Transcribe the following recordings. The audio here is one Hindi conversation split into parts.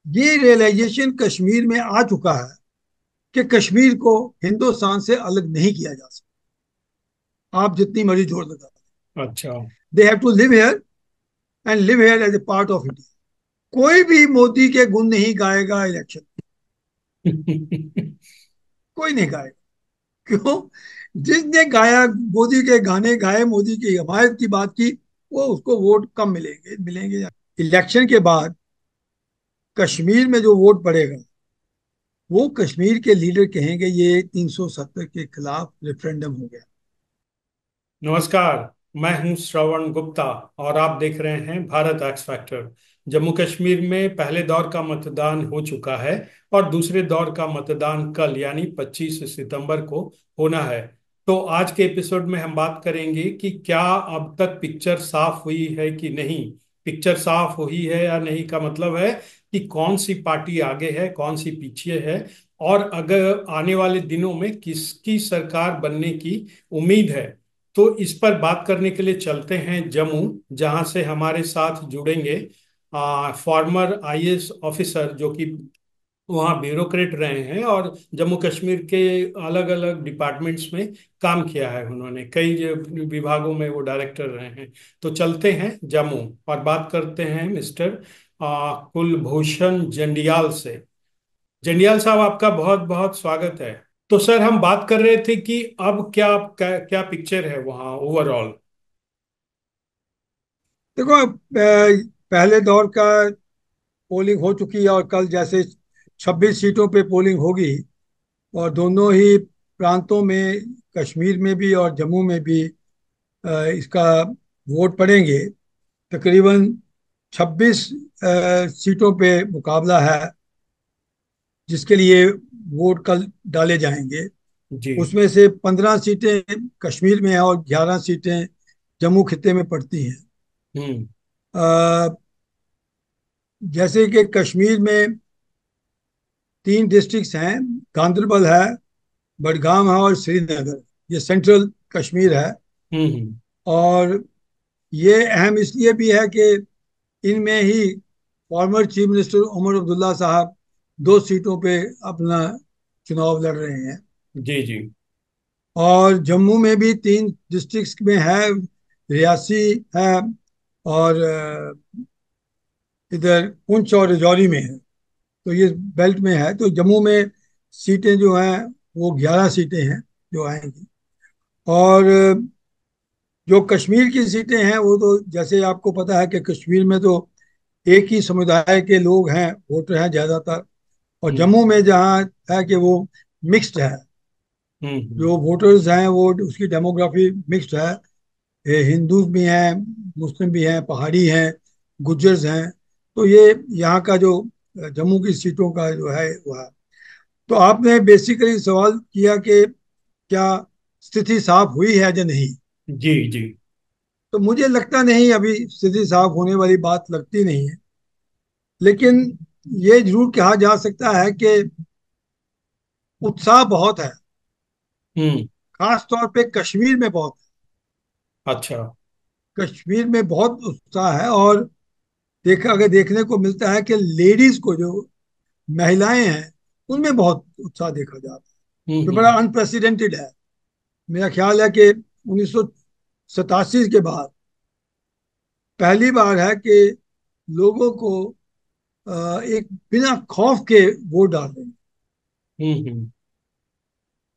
ये रियलाइजेशन कश्मीर में आ चुका है कि कश्मीर को हिंदुस्तान से अलग नहीं किया जा सकता, आप जितनी मर्जी जोर लगा। अच्छा। They have to live here and live here as a part of India. कोई भी मोदी के गुण नहीं गाएगा इलेक्शन, कोई नहीं गाएगा। क्यों? जिसने गाया, मोदी के गाने गाए, मोदी की हमायत की बात की, वो उसको वोट कम मिलेंगे मिलेंगे। इलेक्शन के बाद कश्मीर में जो वोट पड़ेगा, वो कश्मीर के लीडर कहेंगे ये 370 के खिलाफ रेफरेंडम हो गया। नमस्कार। मैं हूं श्रवण गुप्ता और आप देख रहे हैं भारत एक्स फैक्टर। जम्मू कश्मीर में पहले दौर का मतदान हो चुका है और दूसरे दौर का मतदान कल यानी 25 सितंबर को होना है। तो आज के एपिसोड में हम बात करेंगे कि क्या अब तक पिक्चर साफ हुई है कि नहीं। पिक्चर साफ हुई है या नहीं का मतलब है कि कौन सी पार्टी आगे है, कौन सी पीछे है, और अगर आने वाले दिनों में किसकी सरकार बनने की उम्मीद है। तो इस पर बात करने के लिए चलते हैं जम्मू, जहां से हमारे साथ जुड़ेंगे फॉर्मर आईएएस ऑफिसर जो कि वहाँ ब्यूरोक्रेट रहे हैं और जम्मू कश्मीर के अलग अलग डिपार्टमेंट्स में काम किया है। उन्होंने कई विभागों में वो डायरेक्टर रहे हैं। तो चलते हैं जम्मू और बात करते हैं मिस्टर कुलभूषण जंडियाल से। जंडियाल साहब, आपका बहुत बहुत स्वागत है। तो सर, हम बात कर रहे थे कि अब क्या पिक्चर है वहाँ ओवरऑल। देखो, पहले दौर का पोलिंग हो चुकी है और कल जैसे 26 सीटों पे पोलिंग होगी, और दोनों ही प्रांतों में, कश्मीर में भी और जम्मू में भी इसका वोट पड़ेंगे। तकरीबन 26 सीटों पे मुकाबला है, जिसके लिए वोट कल डाले जाएंगे। जी। उसमें से 15 सीटें कश्मीर में हैं और 11 सीटें जम्मू खित्ते में पड़ती हैं। हम्म। अ, जैसे कि कश्मीर में 3 डिस्ट्रिक्ट्स हैं, गांदरबल है, बडगाम है और श्रीनगर। ये सेंट्रल कश्मीर है। हम्म। और ये अहम इसलिए भी है कि इनमें ही former chief minister Omar Abdullah साहब 2 सीटों पे अपना चुनाव लड़ रहे हैं। जी जी। और जम्मू में भी 3 डिस्ट्रिक्ट्स में है, रियासी है, और इधर पुंछ और राजौरी में है। तो ये बेल्ट में है। तो जम्मू में सीटें जो हैं, वो 11 सीटें हैं जो आएंगी। और जो कश्मीर की सीटें हैं, वो तो जैसे आपको पता है कि कश्मीर में तो एक ही समुदाय के लोग हैं, वोटर हैं ज़्यादातर। और हम्म जम्मू में जहाँ है कि वो मिक्स्ड है, हम्म। जो वोटर्स हैं वो उसकी डेमोग्राफी मिक्स्ड है। ये हिंदू भी हैं, मुस्लिम भी हैं, पहाड़ी हैं, गुज्जर्स हैं। तो ये यहाँ का जो जम्मू की सीटों का जो है वो है। तो आपने बेसिकली सवाल किया कि क्या स्थिति साफ हुई है या नहीं। जी जी। तो मुझे लगता नहीं, अभी स्थिति साफ होने वाली बात लगती नहीं है। लेकिन ये जरूर कहा जा सकता है कि उत्साह बहुत है, हम्म। खास तौर पे कश्मीर में बहुत अच्छा। है। कश्मीर में बहुत उत्साह है। और देखा, अगर देखने को मिलता है कि लेडीज को, जो महिलाएं हैं, उनमें बहुत उत्साह देखा जाता है, जो बड़ा हम्म। अनप्रेसिडेंटेड है। मेरा ख्याल है कि 1987 के बाद पहली बार है कि लोगों को एक बिना खौफ के वोट डाल रहे हैं। हम्म।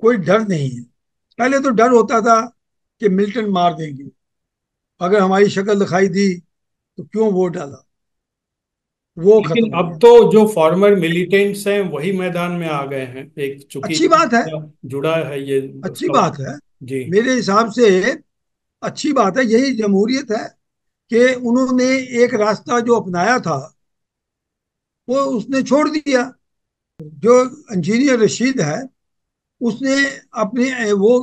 कोई डर नहीं है। पहले तो डर होता था कि मिल्टन मार देंगे, अगर हमारी शक्ल दिखाई दी तो क्यों वोट डाला। वो लेकिन खत्म हो अब गया। तो जो फॉर्मर मिलिटेंट्स हैं वही मैदान में आ गए हैं, एक चूंकि अच्छी बात है, जुड़ा है ये अच्छी उसका। बात है। जी। मेरे हिसाब से अच्छी बात है, यही जमहूरियत है कि उन्होंने एक रास्ता जो अपनाया था वो उसने छोड़ दिया। जो इंजीनियर रशीद है, उसने अपने वो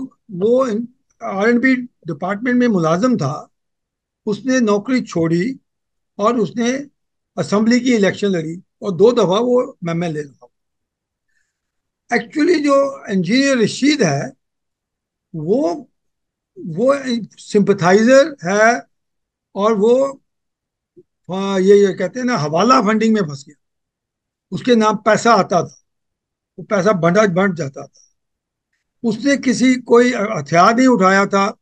R&B डिपार्टमेंट में मुलाजिम था। उसने नौकरी छोड़ी और उसने असेंबली की इलेक्शन लड़ी और 2 दफा वो MLA रहा। एक्चुअली जो इंजीनियर रशीद है, वो वो सिंपथाइजर है। और वो ये कहते हैं ना, हवाला फंडिंग में फंस गया। उसके नाम पैसा आता था, वो पैसा बंटा बंट जाता था। उसने किसी कोई हथियार नहीं उठाया था।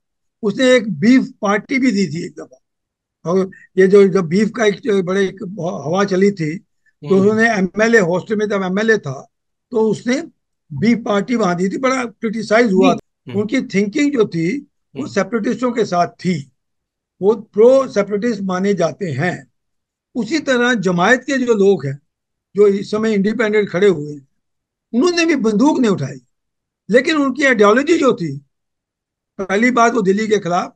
उसने एक बीफ पार्टी भी दी थी एक दफा। और ये जो जब बीफ का एक बड़े एक हवा चली थी, तो हम्म उन्होंने एमएलए हॉस्टल में, जब एमएलए था, तो उसने बीफ पार्टी वहां दी थी, बड़ा क्रिटिसाइज हुआ नहीं। था। उनकी थिंकिंग जो थी वो हम्म सेपरेटिस्टों के साथ थी, वो प्रो सेपरेटिस्ट माने जाते हैं। उसी तरह जमायत के जो लोग हैं, जो इस समय इंडिपेंडेंट खड़े हुए हैं, उन्होंने भी बंदूक नहीं उठाई, लेकिन उनकी आइडियोलॉजी जो थी, पहली बात वो दिल्ली के खिलाफ,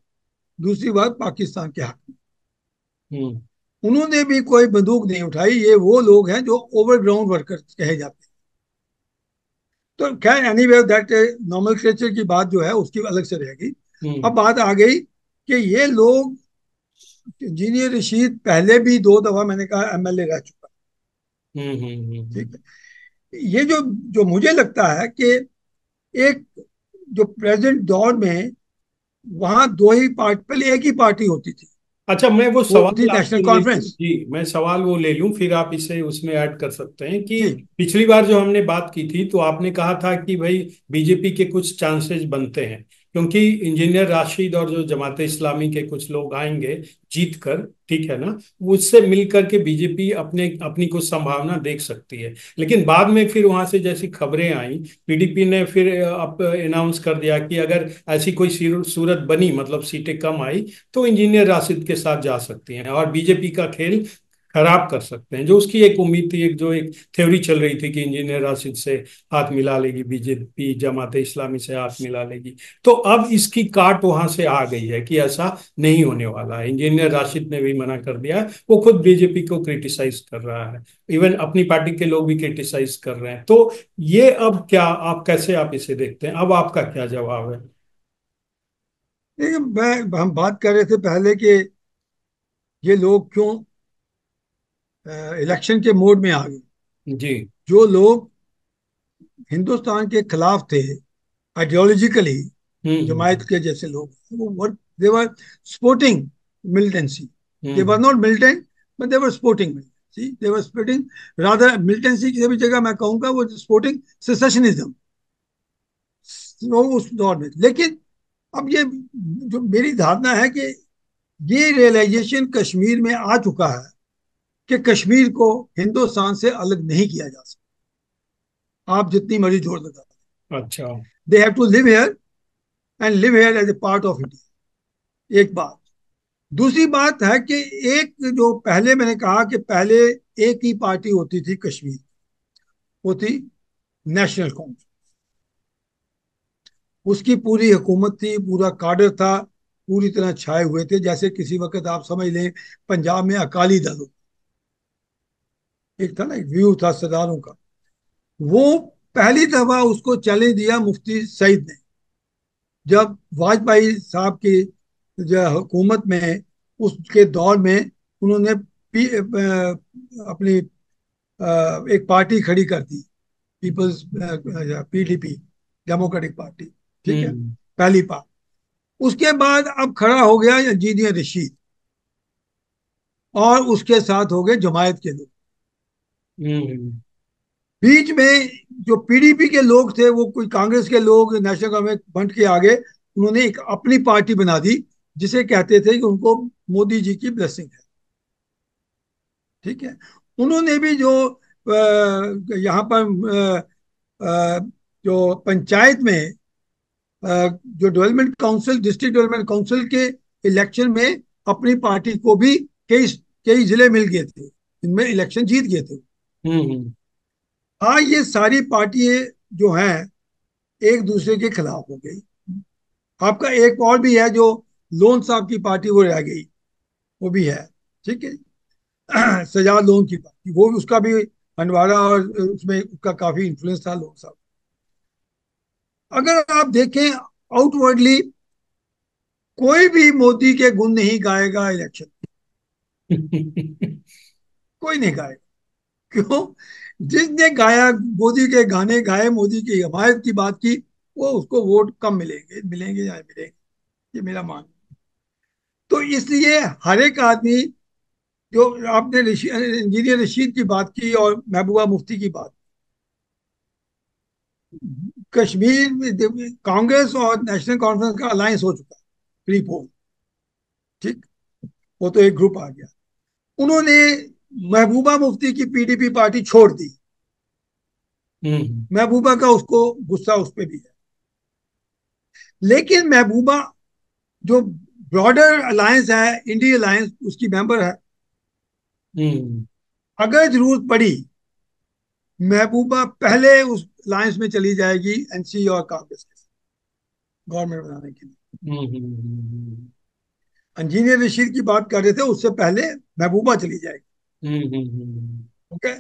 दूसरी बात पाकिस्तान के हक में। हम्म उन्होंने भी कोई बंदूक नहीं उठाई। ये वो लोग हैं जो ओवरग्राउंड वर्कर कहे जाते हैं। तो खैर एनीवे दैट नॉमेनक्लेचर की बात जो है उसकी अलग से रहेगी। हम्म अब बात आ गई कि ये लोग, इंजीनियर रशीद पहले भी दो दफा मैंने कहा एमएलए रह चुका है। ठीक है। ये जो जो मुझे लगता है कि एक जो प्रेजेंट दौर में, वहां दो ही पार्टी, पहले एक ही पार्टी होती थी, अच्छा, मैं वो वो थी सवाल नेशनल आपसे ले लूं कॉन्फ्रेंस। जी, मैं सवाल वो ले लूं, फिर आप इसे उसमें ऐड कर सकते हैं कि जी। पिछली बार जो हमने बात की थी तो आपने कहा था कि भाई बीजेपी के कुछ चांसेस बनते हैं, क्योंकि इंजीनियर राशिद और जो जमात इस्लामी के कुछ लोग आएंगे जीत कर, ठीक है ना, उससे मिलकर के बीजेपी अपने अपनी कुछ संभावना देख सकती है। लेकिन बाद में फिर वहां से जैसी खबरें आई, पीडीपी ने फिर अब अनाउंस कर दिया कि अगर ऐसी कोई सूरत बनी, मतलब सीटें कम आई, तो इंजीनियर राशिद के साथ जा सकती हैं और बीजेपी का खेल खराब कर सकते हैं। जो उसकी एक उम्मीद थी, एक जो एक थ्योरी चल रही थी कि इंजीनियर राशिद से हाथ मिला लेगी बीजेपी, जमात इस्लामी से हाथ मिला लेगी, तो अब इसकी काट वहां से आ गई है कि ऐसा नहीं होने वाला है। इंजीनियर राशिद ने भी मना कर दिया है, वो खुद बीजेपी को क्रिटिसाइज कर रहा है, इवन अपनी पार्टी के लोग भी क्रिटिसाइज कर रहे हैं। तो ये अब क्या, आप कैसे आप इसे देखते हैं, अब आपका क्या जवाब है? देखिए, मैं हम बात कर रहे थे पहले कि ये लोग क्यों इलेक्शन के मोड में आ गए। जी। जो लोग हिंदुस्तान के खिलाफ थे आइडियोलॉजिकली, जमायत हम्म के जैसे लोग, वो were they were supporting militancy. They were hmm not militant, but they were supporting militancy, they were supporting rather militancy की भी जगह मैं कहूंगा वो सपोर्टिंग सेसेशनिज्म, वो उस दौर में। लेकिन अब ये जो मेरी धारणा है कि ये रियलाइजेशन कश्मीर में आ चुका है कि कश्मीर को हिंदुस्तान से अलग नहीं किया जा सकता, आप जितनी मर्जी जोर लगा। अच्छा। They have to live here and live here as a part of India. एक बात। दूसरी बात है कि एक जो पहले मैंने कहा कि पहले एक ही पार्टी होती थी कश्मीर, वो थी नेशनल कांग्रेस। उसकी पूरी हुकूमत थी, पूरा काडर था, पूरी तरह छाए हुए थे। जैसे किसी वक्त आप समझ लें पंजाब में अकाली दल एक था ना, एक व्यू था सरदारों का। वो पहली दफा उसको चैलेंज दिया मुफ्ती सईद ने, जब वाजपेयी साहब की जो हुकूमत में, उसके दौर में उन्होंने अपनी एक पार्टी खड़ी कर दी, पीपल्स पीडीपी, डेमोक्रेटिक पार्टी। ठीक है, हम्म पहली बात। उसके बाद अब खड़ा हो गया इंजीनियर रशीद, और उसके साथ हो गए जमायत के लोग। हम्म बीच में जो पीडीपी के लोग थे, वो कोई कांग्रेस के लोग नेशनल कांग्रेस बंट के आगे, उन्होंने एक अपनी पार्टी बना दी, जिसे कहते थे कि उनको मोदी जी की ब्लेसिंग है। ठीक है। उन्होंने भी जो यहाँ पर जो पंचायत में जो development council, district development council के इलेक्शन में अपनी पार्टी को भी कई कई जिले मिल गए थे, इनमें इलेक्शन जीत गए थे। हम्म हाँ, ये सारी पार्टियां जो हैं एक दूसरे के खिलाफ हो गई। आपका एक और भी है जो लोन साहब की पार्टी, वो रह गई, वो भी है। ठीक है। सजाद लोन की पार्टी, वो उसका भी हंडवाड़ा, और उसमें उसका काफी इन्फ्लुएंस था लोन साहब। अगर आप देखें आउटवर्डली, कोई भी मोदी के गुण नहीं गाएगा इलेक्शन, हम्म कोई नहीं गाएगा। क्यों? जिसने गाया, मोदी के गाने गाए, मोदी की हमायत की बात की, वो उसको वोट कम मिलेंगे, मिलेंगे या नहीं मिलेंगे, ये मेरा मानना है। तो इसलिए हर एक आदमी जो आपने इंजीनियर रशीद की बात की और महबूबा मुफ्ती की बात, कश्मीर में कांग्रेस और नेशनल कॉन्फ्रेंस का अलायंस हो चुका है, प्री पोल, ठीक, वो तो एक ग्रुप आ गया। उन्होंने महबूबा मुफ्ती की पीडीपी पार्टी छोड़ दी। हम्म महबूबा का उसको गुस्सा उस पर भी है, लेकिन महबूबा जो ब्रॉडर अलायंस है, इंडिया अलायंस, उसकी मेंबर है। हम्म अगर जरूरत पड़ी, महबूबा पहले उस अलायंस में चली जाएगी एनसी और कांग्रेस के साथ गवर्नमेंट बनाने के लिए। हम्म इंजीनियर रशीद की बात कर रहे थे, उससे पहले महबूबा चली जाएगी। हम्म ओके,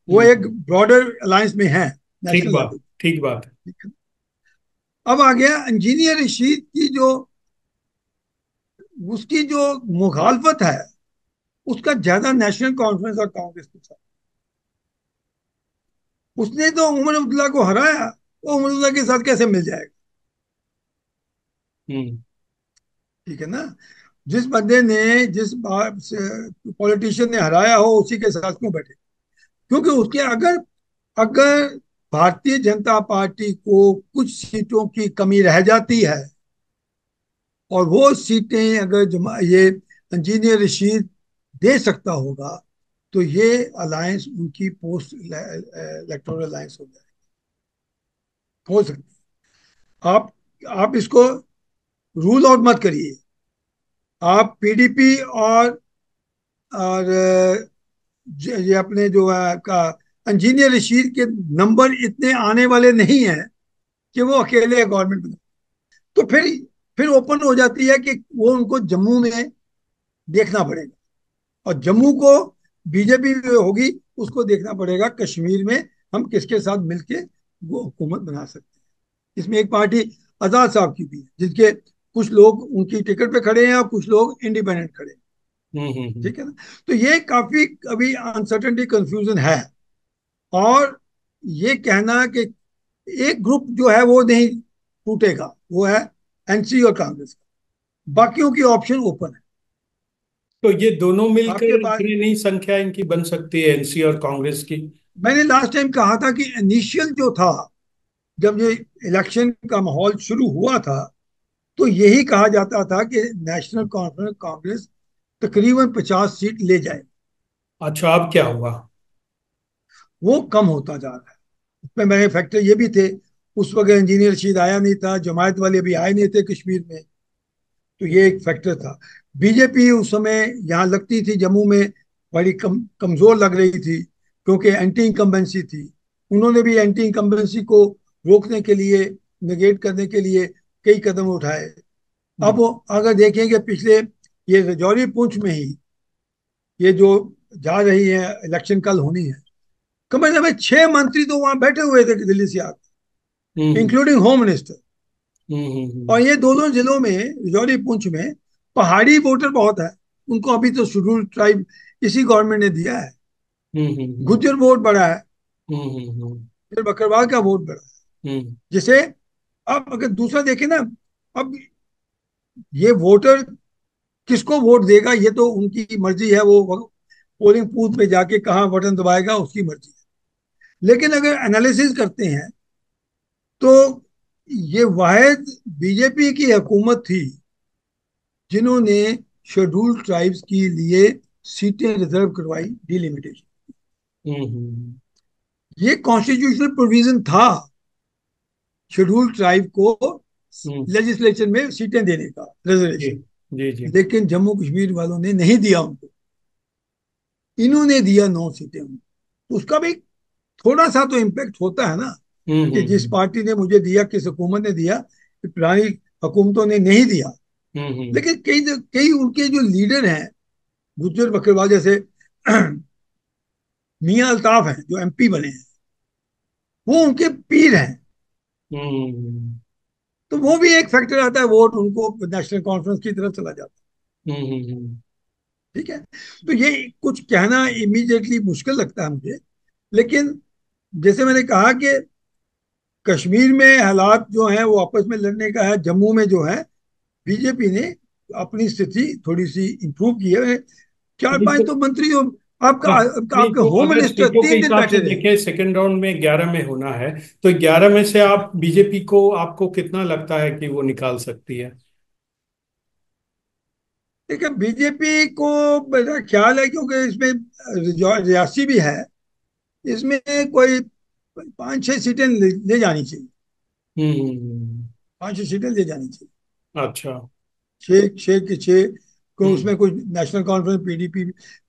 वो एक हम्म, ब्रॉडर अलायंस में है, ठीक नेशनल बात, लेवल। ठीक बात है। ठीक है। अब आ गया इंजीनियर रशीद की जो, उसकी जो मुखालफत है, उसका ज्यादा नेशनल कॉन्फ्रेंस और कांग्रेस के साथ। उसने तो उमर अब्दुल्ला को हराया, वो उमर अब्दुल्ला के साथ कैसे मिल जाएगा? हम्म ठीक है ना। जिस बंदे ने, जिस पॉलिटिशियन ने हराया हो, उसी के साथ क्यों बैठे? क्योंकि उसके अगर अगर भारतीय जनता पार्टी को कुछ सीटों की कमी रह जाती है, और वो सीटें अगर ये इंजीनियर रशीद दे सकता होगा, तो ये अलायंस उनकी पोस्ट इलेक्टोरल अलायंस हो जाए, हो सकती है। आप इसको रूल आउट मत करिए। आप पीडीपी और ये अपने जो है का इंजीनियर रशीद के नंबर इतने आने वाले नहीं हैं कि वो अकेले गवर्नमेंट बने। तो फिर ओपन हो जाती है कि वो उनको जम्मू में देखना पड़ेगा, और जम्मू को बीजेपी होगी, उसको देखना पड़ेगा कश्मीर में हम किसके साथ मिलके वो हुकूमत बना सकते हैं। इसमें एक पार्टी आजाद साहब की भी है, जिनके कुछ लोग उनकी टिकट पे खड़े हैं और कुछ लोग इंडिपेंडेंट खड़े हैं। हम्म। ठीक है ना। तो ये काफी अभी अनसर्टेनिटी, कंफ्यूजन है। और ये कहना कि एक ग्रुप जो है वो नहीं टूटेगा, वो है एनसी और कांग्रेस का। बाकियों की ऑप्शन ओपन है। तो ये दोनों आपके मिलकर पास, इतनी नई संख्या इनकी बन सकती है, एनसी और कांग्रेस की? मैंने लास्ट टाइम कहा था कि इनिशियल जो था, जब ये इलेक्शन का माहौल शुरू हुआ था, तो यही कहा जाता था कि नेशनल कॉन्फ्रेंस कांग्रेस तकरीबन 50 सीट ले जाए। अच्छा, अब क्या हुआ? वो कम होता जा रहा है। उसमें मेरे फैक्टर ये भी थे, उस वक्त इंजीनियर रशीद आया नहीं था, जमायत वाले अभी आए नहीं थे कश्मीर में, तो ये एक फैक्टर था। बीजेपी उस समय यहाँ लगती थी जम्मू में, बड़ी कमजोर लग रही थी, क्योंकि एंटी इनकम्बेंसी थी। उन्होंने भी एंटी इनकम्बेंसी को रोकने के लिए, निगेट करने के लिए कई कदम उठाए। हम्म अब अगर देखें कि पिछले, ये रजौरी पुंछ में ही, ये जो जा रही है इलेक्शन कल होनी है, कम से कम 6 मंत्री तो वहां बैठे हुए थे दिल्ली से आकर, हम्म इंक्लूडिंग होम मिनिस्टर। और हम्म। ये दोनों जिलों में, रजौरी पुंछ में, पहाड़ी वोटर बहुत है। उनको अभी तो शेड्यूल ट्राइब इसी गवर्नमेंट ने दिया है। हम्म गुज्जर वोट बड़ा है, हम्म फिर बकरवाल का वोट बड़ा है। हम्म जिसे, अब अगर दूसरा देखें ना, अब ये वोटर किसको वोट देगा, ये तो उनकी मर्जी है। वो पोलिंग बूथ में जाके कहाँ बटन दबाएगा, उसकी मर्जी है। लेकिन अगर एनालिसिस करते हैं, तो ये वाहिद बीजेपी की हुकूमत थी जिन्होंने शेड्यूल्ड ट्राइब्स के लिए सीटें रिजर्व करवाई, डिलिमिटेशन। हम्म ये कॉन्स्टिट्यूशनल प्रोविजन था शेड्यूल्ड ट्राइब को हम्म, लेजिस्लेचर में सीटें देने का, जी रिजर्वेशन। जी जी। लेकिन जम्मू कश्मीर वालों ने नहीं दिया उनको, इन्होंने दिया 9 सीटें उनको। तो उसका भी थोड़ा सा तो इम्पेक्ट होता है ना, कि जिस हम्म पार्टी ने मुझे दिया, किस हुकूमत ने दिया, पुरानी हुकूमतों ने नहीं दिया। हम्म लेकिन कई कई उनके जो लीडर हैं, गुज्जर बकरवाल जैसे मियां अल्ताफ हैं जो एमपी बने हैं, वो उनके पीर हैं। हम्म तो वो भी एक फैक्टर आता है, वोट उनको नेशनल कॉन्फ्रेंस की तरफ चला जाता हम्म। है। ठीक है। तो ये कुछ कहना इमीडिएटली मुश्किल लगता है मुझे, लेकिन जैसे मैंने कहा कि कश्मीर में हालात जो हैं वो आपस में लड़ने का है। जम्मू में जो है, बीजेपी ने अपनी स्थिति थोड़ी सी इंप्रूव की है। चार नहीं पांच तो तो मंत्री हो। आपका हाँ, नहीं आपके तो होम अगर मिनिस्टर सीटों के 3 दिन हिसाब बैठे से रहे। देखें, सेकेंड राउंड में 11 में होना है, तो 11 में से आप बीजेपी को, आपको कितना लगता है कि वो निकाल सकती है? देखिए बीजेपी को मेरा ख्याल है, क्योंकि इसमें रियासी भी है, इसमें कोई 5-6 सीटें ले जानी चाहिए। हम्म। 5-6 सीटें ले जानी चाहिए। अच्छा। 6 6 के 6 को हम्म। उसमें कुछ नेशनल कॉन्फ्रेंस, पीडीपी,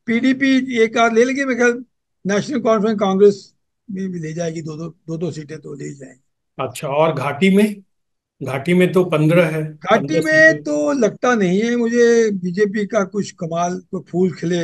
पीडीपी एक आध ले लेंगे मेरे ख्याल। नेशनल कॉन्फ्रेंस कांग्रेस भी ले जाएगी, दो दो सीटें तो ले ही जाएंगी। अच्छा, और घाटी में? घाटी में तो 15 है, घाटी 15 में सीटें। तो लगता नहीं है मुझे बीजेपी का कुछ कमाल, को फूल खिले,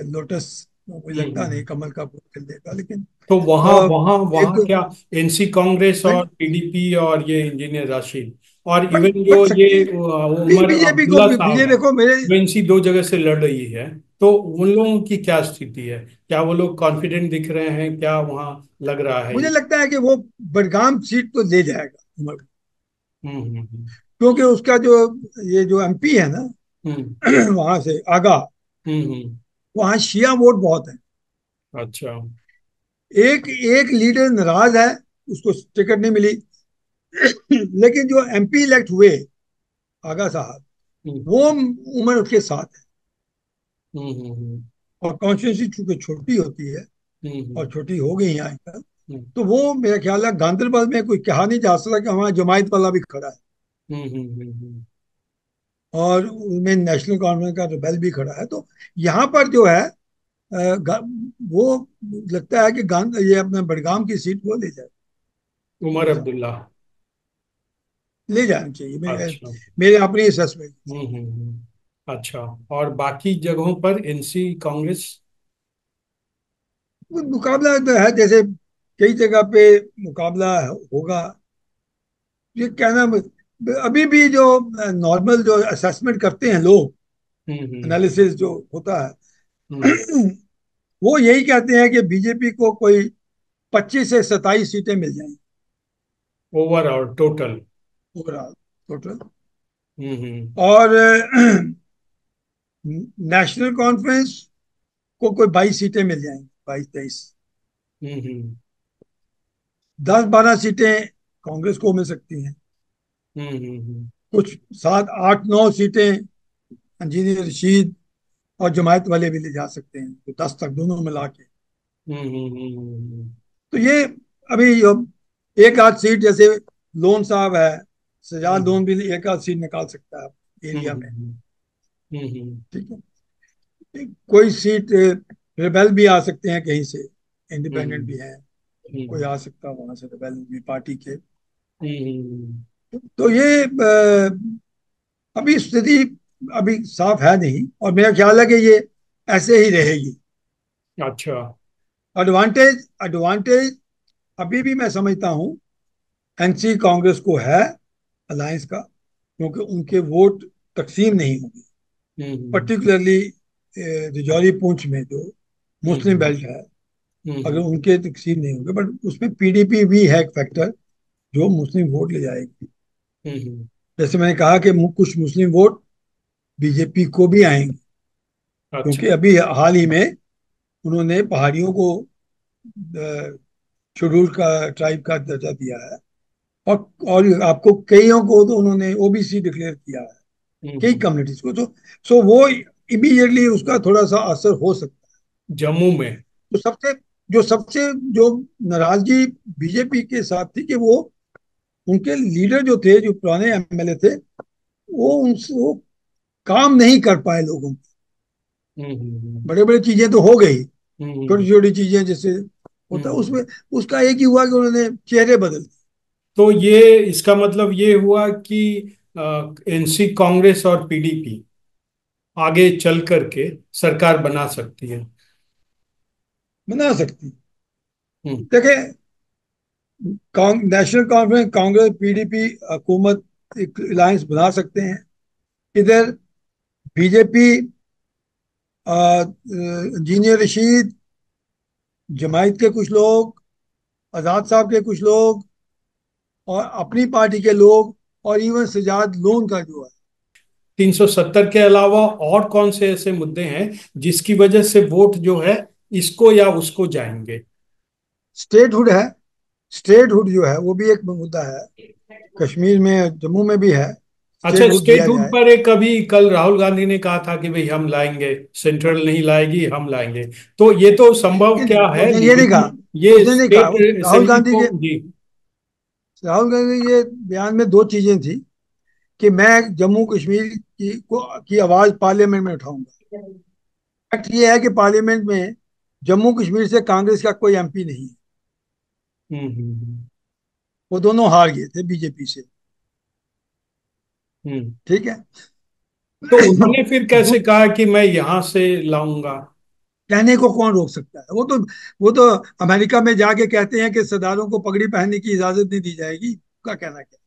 लोटस, मुझे लगता नहीं हम्म। कमल का फूल खिल देगा, लेकिन तो वहाँ वहाँ एक वहाँ दो क्या, एनसी कांग्रेस भाई और पीडीपी और ये इंजीनियर राशिद और बन इवन बन जो सकती ये है। उमर बीजेपी को, अब्दुल्ला साहब बीजेपी है, देखो मेरे, वो इनसी दो जगह से लड़ रही है। तो उन लोगों की क्या स्थिति है? क्या वो लोग कॉन्फिडेंट दिख रहे हैं? क्या वहाँ लग रहा है मुझे ये? लगता है कि वो बडगाम सीट तो ले जाएगा उमर, हम्म। क्योंकि उसका जो, ये जो एमपी है ना, हम्म। वहां से आगा, हम्म। वहां शिया वोट बहुत है। अच्छा। एक एक लीडर नाराज है, उसको टिकट नहीं मिली। लेकिन जो एमपी इलेक्ट हुए, आगा साहब, हम्म। वो उम्र के साथ है। हम्म। और कॉन्स्टिट्यूंसी चूंकि छोटी होती है, हम्म। और छोटी हो गई है आजकल, हम्म। तो वो मेरा ख्याल है गांधरबल में कोई कहा नहीं जा सकता कि हमारा जमायत वाला भी खड़ा है, और उनमें नेशनल कॉन्फ्रेंस का रेबेल भी खड़ा है। तो यहाँ पर जो है वो लगता है कि ये अपने बडगाम की सीट वो ले जाए, उमर मेरे हिसाब अब्दुल्ला। से। ले जानी चाहिए, अच्छा। मेरे अपनी असेसमेंट। अच्छा, और बाकी जगहों पर एनसी कांग्रेस? मुकाबला तो है, जैसे कई जगह पे मुकाबला होगा। ये कहना, अभी भी जो नॉर्मल जो असेसमेंट करते हैं लोग, हम्म। एनालिसिस जो होता है, हम्म। वो यही कहते हैं कि बीजेपी को कोई 25 से 27 सीटें मिल जाएंगी overall total? Overall, total. Hmm. और नेशनल कॉन्फ्रेंस को कोई 22 सीटें मिल जाएंगी, 22-23। हम्म। 10-12 सीटें कांग्रेस को मिल सकती हैं। हम्म। कुछ 7-8-9 सीटें इंजीनियर रशीद और जमायत वाले भी ले जा सकते हैं, तो 10 तक दोनों मिला के। तो ये अभी एक आध सीट, जैसे लोन साहब है, सजाद लोन भी एक आध सीट निकाल सकता है एरिया में। ठीक है, कोई सीट रिबेल भी आ सकते हैं कहीं से, इंडिपेंडेंट भी है, कोई आ सकता है वहां से रिबेल भी पार्टी के। तो ये अभी स्थिति अभी साफ है नहीं, और मेरा ख्याल है कि ये ऐसे ही रहेगी। अच्छा। एडवांटेज एडवांटेज अभी भी मैं समझता हूँ एनसी कांग्रेस को है, अलायंस का, क्योंकि उनके वोट तकसीम नहीं होंगे, हम्म। पर्टिकुलरली रिजौरी पुंछ में जो मुस्लिम हम्म। बेल्ट है, अगर हम्म। उनके तकसीम नहीं होंगे, बट उसमें पीडीपी भी है एक फैक्टर जो मुस्लिम वोट ले जाएगी। जैसे मैंने कहा कि कुछ मुस्लिम वोट बीजेपी को भी आएंगे, अच्छा। क्योंकि अभी हाल ही में उन्होंने पहाड़ियों को शेड्यूल का ट्राइब का दर्जा दिया है। और आपको कईयों को तो उन्होंने ओबीसी डिक्लेयर किया है, कई हम्म। कम्युनिटीज को। तो सो वो इमीडिएटली उसका थोड़ा सा असर हो सकता जम्मू में? है। जो सबसे जो नाराजगी बीजेपी के साथ थी कि वो, उनके लीडर जो थे, जो पुराने एमएलए थे, वो काम नहीं कर पाए लोगों की। हम्म। बड़े बड़े चीजें तो हो गई, हम्म। छोटी छोटी चीजें जैसे होता है हम्म। उसमें, उसका एक ही हुआ कि उन्होंने चेहरे बदल दिए। तो ये, इसका मतलब ये हुआ कि एनसी कांग्रेस और पीडीपी आगे चल करके सरकार बना सकती है? बना सकती। हम्म। देखे, नेशनल कॉन्फ्रेंस, कांग्रेस, पीडीपी हुकूमत एक अलायंस बना सकते हैं। इधर बीजेपी, इंजीनियर रशीद, जमायत के कुछ लोग, आजाद साहब के कुछ लोग, और अपनी पार्टी के लोग, और इवन सजाद लोन का जो है, 370 के अलावा और कौन से ऐसे मुद्दे हैं जिसकी वजह से वोट जो है इसको या उसको जाएंगे? स्टेटहुड है। स्टेटहुड जो है वो भी एक मुद्दा है। कश्मीर में, जम्मू में भी है। अच्छा, स्टेटहुड स्टेट दिया रूट जाए। पर एक अभी कल राहुल गांधी ने कहा था कि भाई हम लाएंगे, सेंट्रल नहीं लाएगी, हम लाएंगे। तो ये तो संभव नहीं क्या नहीं, है उसने ये नहीं लीगली? कहा। ये उसने नहीं कहा। स्टेट राहुल असेंबली गांधी को के जी। राहुल गांधी के बयान में दो चीजें थी कि मैं जम्मू कश्मीर की आवाज पार्लियामेंट में उठाऊंगा। फैक्ट ये है कि पार्लियामेंट में जम्मू कश्मीर से कांग्रेस का कोई एमपी नहीं है। हम्म। वो दोनों हार गए थे बीजेपी से। हम्म। ठीक है। तो उन्होंने फिर कैसे दू- कहा कि मैं यहां से लाऊंगा? कहने को कौन रोक सकता है? वो तो अमेरिका में जाके कहते हैं कि सरदारों को पगड़ी पहनने की इजाजत नहीं दी जाएगी। का कहना क्या?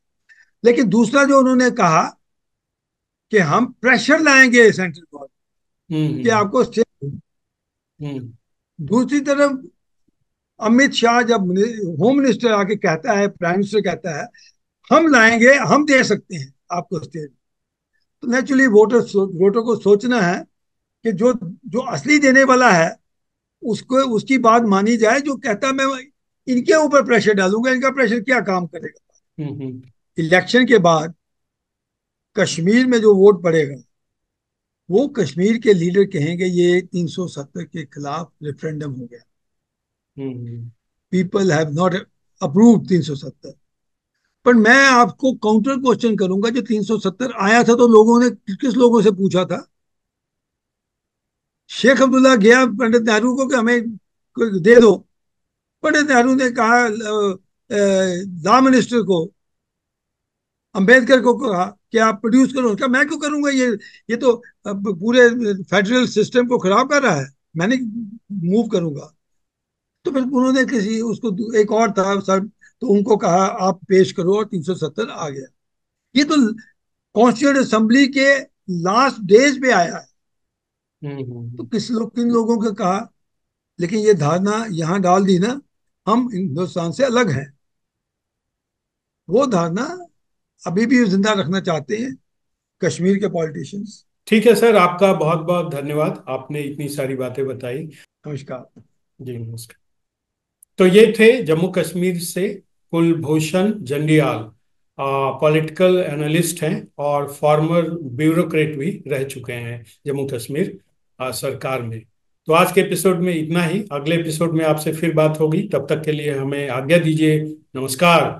लेकिन दूसरा जो उन्होंने कहा कि हम प्रेशर लाएंगे सेंट्रल गवर्नमेंट कि हम्म। आपको स्टेट। हम्म। दूसरी तरफ अमित शाह जब होम मिनिस्टर आके कहता है, प्राइम मिनिस्टर कहता है हम लाएंगे, हम दे सकते हैं आपको स्टेट। तो नेचुरली वोटर को सोचना है कि जो जो असली देने वाला है उसको, उसकी बात मानी जाए। जो कहता है मैं इनके ऊपर प्रेशर डालूंगा, इनका प्रेशर क्या काम करेगा? हम्म। इलेक्शन के बाद कश्मीर में जो वोट पड़ेगा, वो कश्मीर के लीडर कहेंगे ये 370 के खिलाफ रेफरेंडम हो गया। Hmm. People have not approve 370। पर मैं आपको काउंटर क्वेश्चन करूंगा, जो 370 आया था तो लोगों ने किस लोगों से पूछा था? शेख अब्दुल्ला गया पंडित नेहरू को कि हमें कोई दे दो। पंडित नेहरू ने कहा लॉ मिनिस्टर को, अंबेडकर को कहा कि आप प्रोड्यूस करो। उसका मैं क्यों करूंगा? ये तो पूरे फेडरल सिस्टम को खराब कर रहा है। मैंने मूव करूंगा। तो फिर उन्होंने किसी उसको, एक और था सर, तो उनको कहा आप पेश करो और 370 आ गया। ये तो कॉन्स्टिट्यूंट असेंबली के लास्ट डेज पे आया है। तो किन लोगों को कहा? लेकिन ये धारणा यहाँ डाल दी ना, हम हिंदुस्तान से अलग हैं। वो धारणा अभी भी जिंदा रखना चाहते हैं कश्मीर के पॉलिटिशियंस। ठीक है सर, आपका बहुत बहुत धन्यवाद, आपने इतनी सारी बातें बताई। नमस्कार। जी नमस्कार। तो ये थे जम्मू कश्मीर से कुलभूषण जंडियाल, पॉलिटिकल एनालिस्ट हैं और फॉर्मर ब्यूरोक्रेट भी रह चुके हैं जम्मू कश्मीर सरकार में। तो आज के एपिसोड में इतना ही, अगले एपिसोड में आपसे फिर बात होगी, तब तक के लिए हमें आज्ञा दीजिए। नमस्कार।